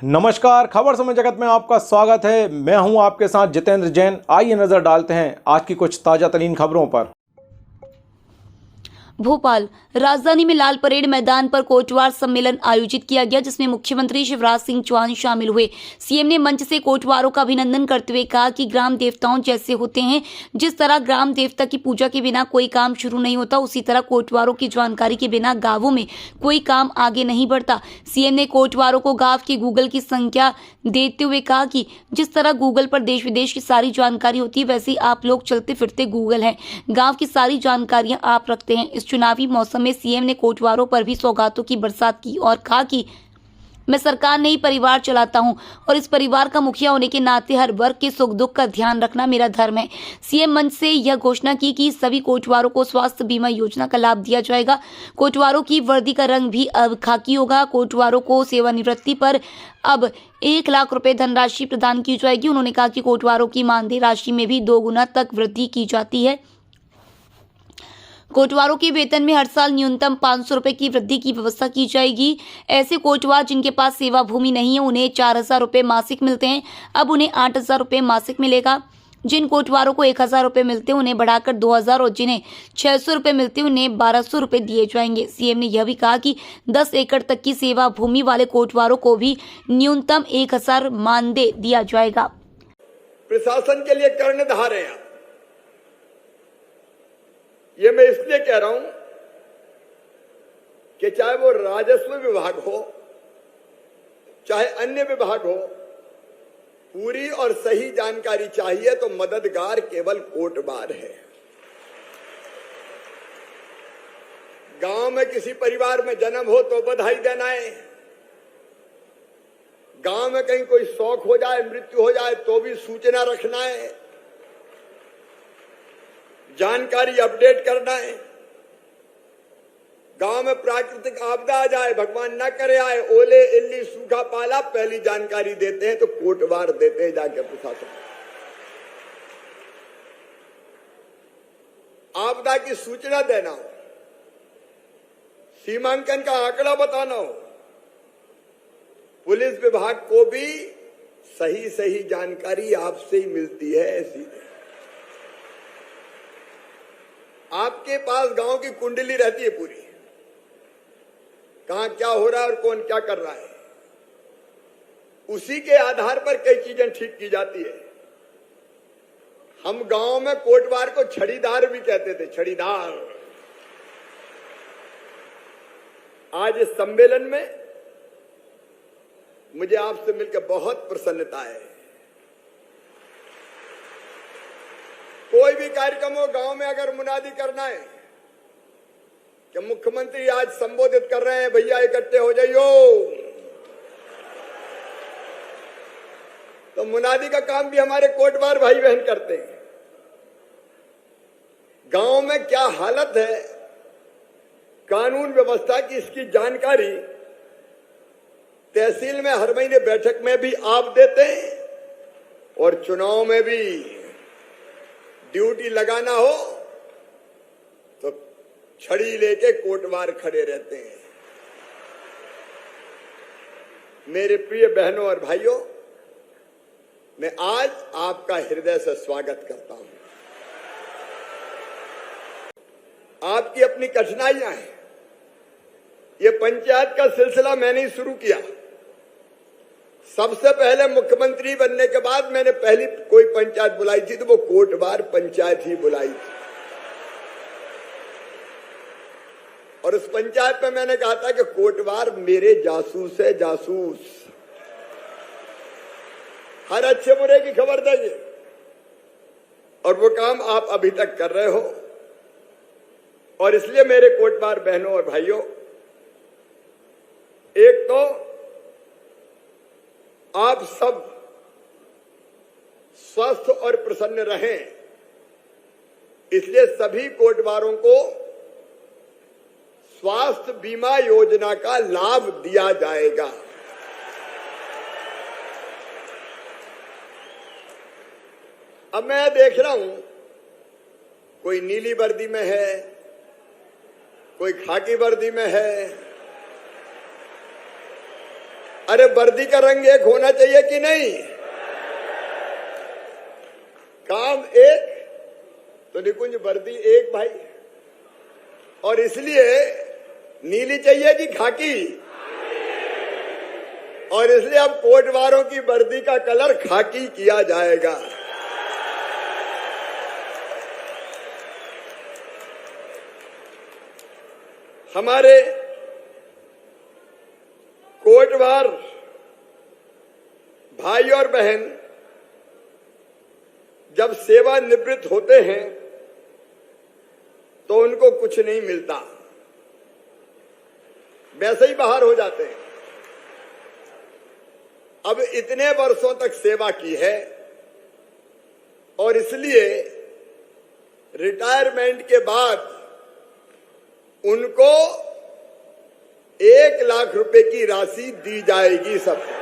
नमस्कार, खबर समय जगत में आपका स्वागत है। मैं हूं आपके साथ जितेंद्र जैन। आइए नजर डालते हैं आज की कुछ ताजा तरीन खबरों पर। भोपाल राजधानी में लाल परेड मैदान पर कोटवार सम्मेलन आयोजित किया गया, जिसमें मुख्यमंत्री शिवराज सिंह चौहान शामिल हुए। सीएम ने मंच से कोटवारों का अभिनंदन करते हुए कहा कि ग्राम देवताओं जैसे होते हैं। जिस तरह ग्राम देवता की पूजा के बिना कोई काम शुरू नहीं होता, उसी तरह कोटवारों की जानकारी के बिना गांवों में कोई काम आगे नहीं बढ़ता। सीएम ने कोटवारों को गांव की गूगल की संख्या देते हुए कहा कि जिस तरह गूगल पर देश विदेश की सारी जानकारी होती है, वैसे ही आप लोग चलते फिरते गूगल हैं। गांव की सारी जानकारियां आप रखते हैं। इस चुनावी मौसम में सीएम ने कोटवारों पर भी सौगातों की बरसात की और कहा कि मैं सरकार नहीं, परिवार चलाता हूं और इस परिवार का मुखिया होने के नाते हर वर्ग के सुख दुख का ध्यान रखना मेरा धर्म है। सीएम मंच से यह घोषणा की कि सभी कोटवारों को स्वास्थ्य बीमा योजना का लाभ दिया जाएगा। कोटवारों की वर्दी का रंग भी अब खाकी होगा। कोटवारों को सेवानिवृत्ति पर अब 1 लाख रुपए धनराशि प्रदान की जाएगी। उन्होंने कहा कि कोटवारों की मानदेय राशि में भी 2 गुना तक वृद्धि की जाती है। कोटवारों के वेतन में हर साल न्यूनतम 500 रुपए की वृद्धि की व्यवस्था की जाएगी। ऐसे कोटवार जिनके पास सेवा भूमि नहीं है, उन्हें 4000 रुपए मासिक मिलते हैं, अब उन्हें 8000 रुपए मासिक मिलेगा। जिन कोटवारों को 1000 रुपए मिलते हैं, उन्हें बढ़ाकर 2000 और जिन्हें 600 रुपए मिलते हैं, उन्हें 1200 रुपए दिए जाएंगे। सीएम ने यह भी कहा कि 10 एकड़ तक की सेवा भूमि वाले कोटवारों को भी न्यूनतम 1000 मानदेय दिया जाएगा। प्रशासन के लिए कर्णधार हैं। ये मैं इसलिए कह रहा हूं कि चाहे वो राजस्व विभाग हो, चाहे अन्य विभाग हो, पूरी और सही जानकारी चाहिए तो मददगार केवल कोटवार है। गांव में किसी परिवार में जन्म हो तो बधाई देना है। गांव में कहीं कोई शौक हो जाए, मृत्यु हो जाए तो भी सूचना रखना है, जानकारी अपडेट करना है। गांव में प्राकृतिक आपदा आ जाए, भगवान न करे आए, ओले इल्ली सूखा पाला, पहली जानकारी देते हैं तो कोटवार देते हैं जाके प्रशासन। आपदा की सूचना देना हो, सीमांकन का आंकड़ा बताना हो, पुलिस विभाग को भी सही जानकारी आपसे ही मिलती है। ऐसी आपके पास गांव की कुंडली रहती है पूरी, कहां क्या हो रहा है और कौन क्या कर रहा है। उसी के आधार पर कई चीजें ठीक की जाती है। हम गांव में कोटवार को छड़ीदार भी कहते थे, छड़ीदार। आज इस सम्मेलन में मुझे आपसे मिलकर बहुत प्रसन्नता है। कोई भी कार्यक्रम हो, गांव में अगर मुनादी करना है कि मुख्यमंत्री आज संबोधित कर रहे हैं, भैया इकट्ठे हो जाइयो, तो मुनादी का काम भी हमारे कोटवार भाई बहन करते हैं। गांव में क्या हालत है कानून व्यवस्था की, इसकी जानकारी तहसील में हर महीने बैठक में भी आप देते हैं और चुनाव में भी ड्यूटी लगाना हो तो छड़ी लेके कोटवार खड़े रहते हैं। मेरे प्रिय बहनों और भाइयों, मैं आज आपका हृदय से स्वागत करता हूं। आपकी अपनी कठिनाइयां हैं। ये पंचायत का सिलसिला मैंने ही शुरू किया। सबसे पहले मुख्यमंत्री बनने के बाद मैंने पहली कोई पंचायत बुलाई थी तो वो कोटवार पंचायत ही बुलाई थी। और उस पंचायत में मैंने कहा था कि कोटवार मेरे जासूस है, जासूस। हर अच्छे बुरे की खबर देंगे और वो काम आप अभी तक कर रहे हो। और इसलिए मेरे कोटवार बहनों और भाइयों, एक तो आप सब स्वस्थ और प्रसन्न रहें, इसलिए सभी कोटवारों को स्वास्थ्य बीमा योजना का लाभ दिया जाएगा। अब मैं देख रहा हूं, कोई नीली वर्दी में है, कोई खाकी वर्दी में है, अरे वर्दी का रंग एक होना चाहिए कि नहीं? काम एक तो निकुंज वर्दी एक भाई, और इसलिए नीली चाहिए कि खाकी, और इसलिए अब कोटवारों की वर्दी का कलर खाकी किया जाएगा। हमारे कोटवार भाई और बहन जब सेवानिवृत्त होते हैं तो उनको कुछ नहीं मिलता, वैसे ही बाहर हो जाते हैं। अब इतने वर्षों तक सेवा की है और इसलिए रिटायरमेंट के बाद उनको 1 लाख रुपए की राशि दी जाएगी सबको।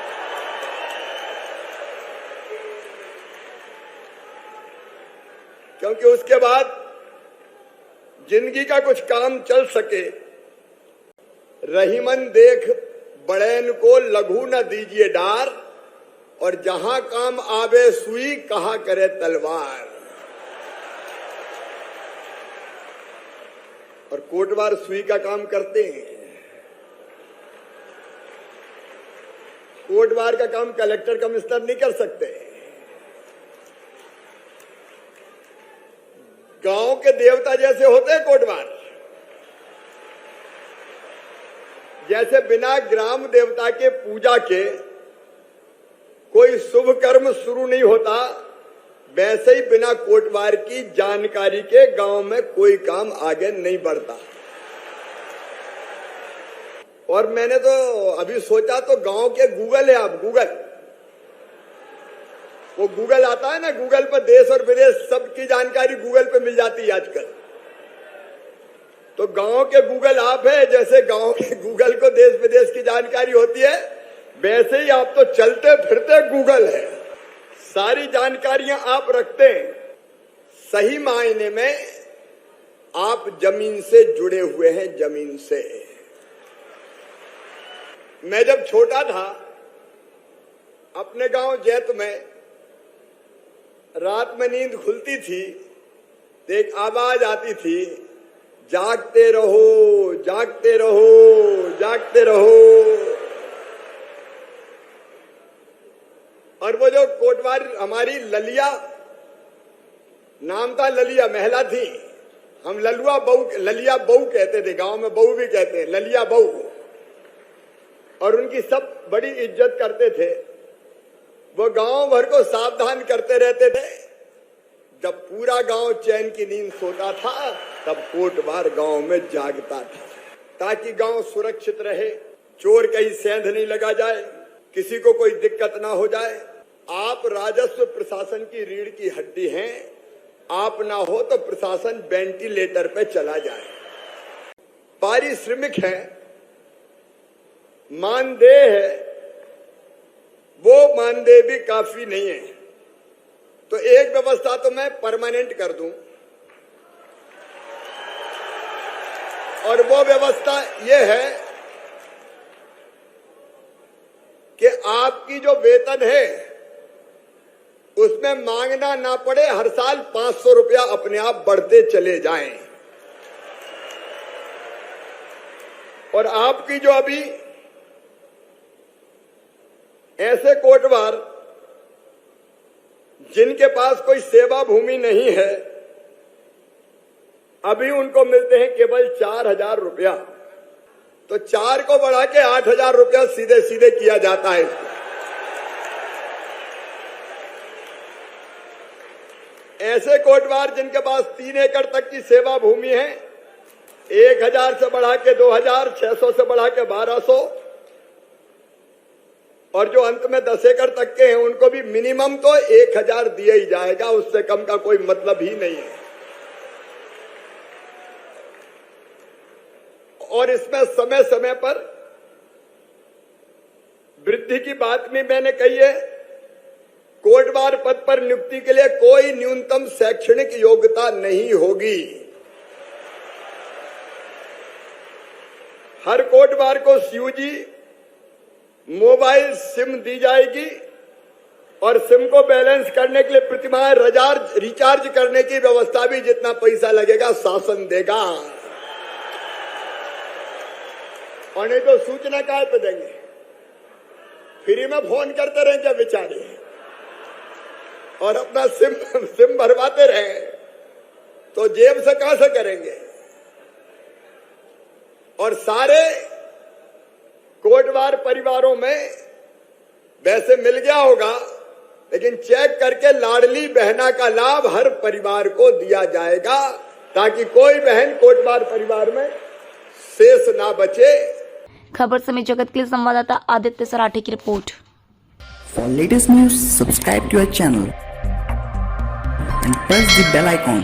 क्योंकि उसके बाद जिंदगी का कुछ काम चल सके। रहीमन देख बड़ैन को लघु न दीजिए डार, और जहां काम आवे सुई कहा करे तलवार। और कोटवार सुई का काम करते हैं। कोटवार का काम कलेक्टर कमिश्नर नहीं कर सकते। गांव के देवता जैसे होते हैं कोटवार। जैसे बिना ग्राम देवता के पूजा के कोई शुभ कर्म शुरू नहीं होता, वैसे ही बिना कोटवार की जानकारी के गांव में कोई काम आगे नहीं बढ़ता। और मैंने तो अभी सोचा तो गांव के गूगल है, आप गूगल, वो गूगल आता है ना, गूगल पर देश और विदेश सबकी जानकारी गूगल पे मिल जाती है आजकल। तो गांव के गूगल आप है, जैसे गांव के गूगल को देश विदेश की जानकारी होती है, वैसे ही आप तो चलते फिरते गूगल है। सारी जानकारियां आप रखते हैं। सही मायने में आप जमीन से जुड़े हुए हैं, जमीन से। मैं जब छोटा था अपने गांव जैत में, रात में नींद खुलती थी तो एक आवाज आती थी, जागते रहो, जागते रहो, जागते रहो। और वो जो कोटवार हमारी ललिया नाम था, ललिया महिला थी, हम ललुआ बहू, ललिया बहू कहते थे, गांव में बहू भी कहते हैं, ललिया बहू। और उनकी सब बड़ी इज्जत करते थे। वो गांव भर को सावधान करते रहते थे। जब पूरा गांव चैन की नींद सोता था, तब कोटवार गांव में जागता था, ताकि गांव सुरक्षित रहे, चोर कहीं सेंध नहीं लगा जाए, किसी को कोई दिक्कत ना हो जाए। आप राजस्व प्रशासन की रीढ़ की हड्डी हैं, आप ना हो तो प्रशासन वेंटिलेटर पे चला जाए। पारिश्रमिक है, मानदेय है, वो मानदेय भी काफी नहीं है। तो एक व्यवस्था तो मैं परमानेंट कर दूं, और वो व्यवस्था ये है कि आपकी जो वेतन है उसमें मांगना ना पड़े, हर साल 500 रुपया अपने आप बढ़ते चले जाएं। और आपकी जो अभी ऐसे कोटवार जिनके पास कोई सेवा भूमि नहीं है, अभी उनको मिलते हैं केवल 4,000 रुपया। तो 4 को बढ़ा के 8,000 रुपया सीधे सीधे किया जाता है। ऐसे कोटवार जिनके पास 3 एकड़ तक की सेवा भूमि है, 1,000 से बढ़ा के 2,000, 600 से बढ़ा के 1,200, और जो अंत में 10 एकड़ तक के हैं उनको भी मिनिमम तो 1,000 दिया ही जाएगा, उससे कम का कोई मतलब ही नहीं है। और इसमें समय समय पर वृद्धि की बात भी मैंने कही है। कोटवार पद पर नियुक्ति के लिए कोई न्यूनतम शैक्षणिक योग्यता नहीं होगी। हर कोटवार को सीयूजी मोबाइल सिम दी जाएगी और सिम को बैलेंस करने के लिए प्रतिमाह रिचार्ज करने की व्यवस्था भी जितना पैसा लगेगा शासन देगा। और नहीं तो सूचना काय पे देंगे, फ्री में फोन करते रहे क्या बेचारे, और अपना सिम भरवाते रहे, तो जेब से कहां से करेंगे। और सारे कोटवार परिवारों में वैसे मिल गया होगा, लेकिन चेक करके लाडली बहना का लाभ हर परिवार को दिया जाएगा, ताकि कोई बहन कोटवार परिवार में शेष ना बचे। खबर समय जगत के लिए संवाददाता आदित्य सराठे की report. For latest news, subscribe to our channel and press the bell icon.